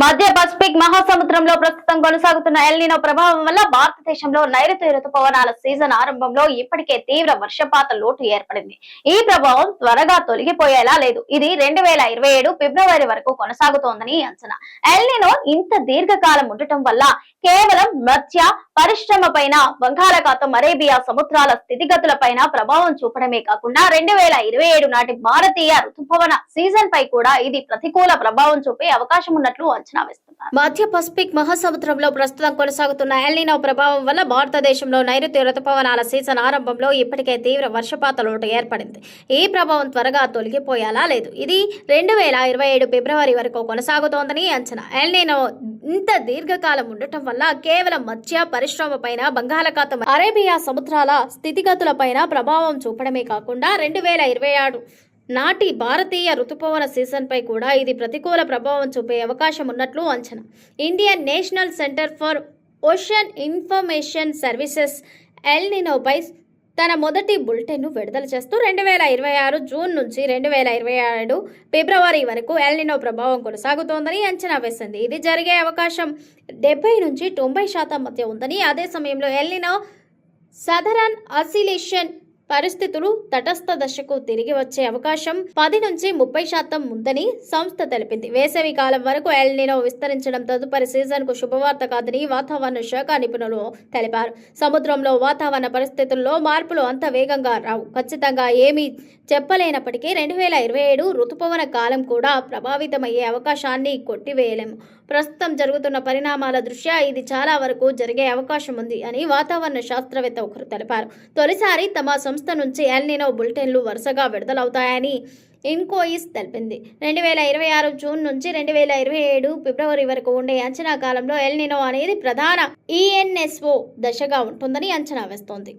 మధ్య పసిఫిక్ మహాసముద్రంలో ప్రస్తుతం కొనసాగుతున్న ఎల్నినో ప్రభావం వల్ల భారతదేశంలో నైరుతి రుతుపవనాల సీజన్ ఆరంభంలో ఇప్పటికే తీవ్ర వర్షపాత లోటు ఏర్పడింది. ఈ ప్రభావం త్వరగా తొలగిపోయేలా లేదు. ఇది 2027 ఫిబ్రవరి వరకు కొనసాగుతోందని అంచనా. ఎల్నినో ఇంత దీర్ఘకాలం ఉండటం వల్ల కేవలం మత్స్య పరిశ్రమ పైన, బంగాళాఖాతం, అరేబియా సముద్రాల స్థితిగతుల పైన ప్రభావం చూపడమే కాకుండా 2027 నాటి భారతీయ రుతుపవన సీజన్ పై కూడా ఇది ప్రతికూల ప్రభావం చూపే అవకాశం ఉన్నట్లు అంచనా వేస్తున్నారు. మధ్య పసిఫిక్ మహాసముద్రంలో ప్రస్తుతం కొనసాగుతున్న ఎల్నినో ప్రభావం వల్ల భారతదేశంలో నైరుతి రుతుపవనాల సీజన్ ఆరంభంలో ఇప్పటికే తీవ్ర వర్షపాత లోటు ఏర్పడింది. ఈ ప్రభావం త్వరగా తొలగిపోయేలా లేదు. ఇది 2027 ఫిబ్రవరి వరకు కొనసాగుతోందని అంచనా. ఎల్నినో ఇంత దీర్ఘకాలం ఉండటం వల్ల కేవలం మత్స్య పరిశ్రమ పైన, బంగాళాఖాతం, అరేబియా సముద్రాల స్థితిగతుల పైన ప్రభావం చూపడమే కాకుండా 2026 నాటి భారతీయ రుతుపవన సీజన్ పై కూడా ఇది ప్రతికూల ప్రభావం చూపే అవకాశం ఉన్నట్లు అంచనా. Indian National Centre for Ocean Information Services ఎల్నినోపై తన మొదటి బులెటిన్ను విడుదల చేస్తూ 2026 జూన్ నుంచి 2027 ఫిబ్రవరి వరకు ఎల్నినో ప్రభావం కొనసాగుతోందని అంచనా వేసింది. ఇది జరిగే అవకాశం 70 నుంచి 90% మధ్య ఉందని, అదే సమయంలో ఎల్నినో సదరన్ ఆసిలేషన్ పరిస్థితులు తటస్థ దశకు తిరిగి వచ్చే అవకాశం 10 నుంచి 30% ఉందని సంస్థ తెలిపింది. వేసవి కాలం వరకు ఎల్నినో విస్తరించడం తదుపరి సీజన్ కు శుభవార్త కాదని వాతావరణ శాఖ నిపుణులు తెలిపారు. సముద్రంలో వాతావరణ పరిస్థితుల్లో మార్పులు అంత వేగంగా రావు. ఖచ్చితంగా ఏమీ చెప్పలేనప్పటికీ 2027 రుతుపవన కాలం కూడా ప్రభావితమయ్యే అవకాశాన్ని కొట్టివేయలేము. ప్రస్తుతం జరుగుతున్న పరిణామాల దృష్ట్యా ఇది చాలా వరకు జరిగే అవకాశం ఉంది అని వాతావరణ శాస్త్రవేత్త ఒకరు తెలిపారు. తొలిసారి తమ సంస్థ నుంచి ఎల్నినో బులెటిన్లు వరుసగా విడుదలవుతాయని ఇన్కోయిస్ తెలిపింది. 2026 జూన్ నుంచి 2027 ఫిబ్రవరి వరకు ఉండే అంచనా కాలంలో ఎల్నినో అనేది ప్రధాన ఈఎన్ఎస్ఓ దశగా ఉంటుందని అంచనా వేస్తోంది.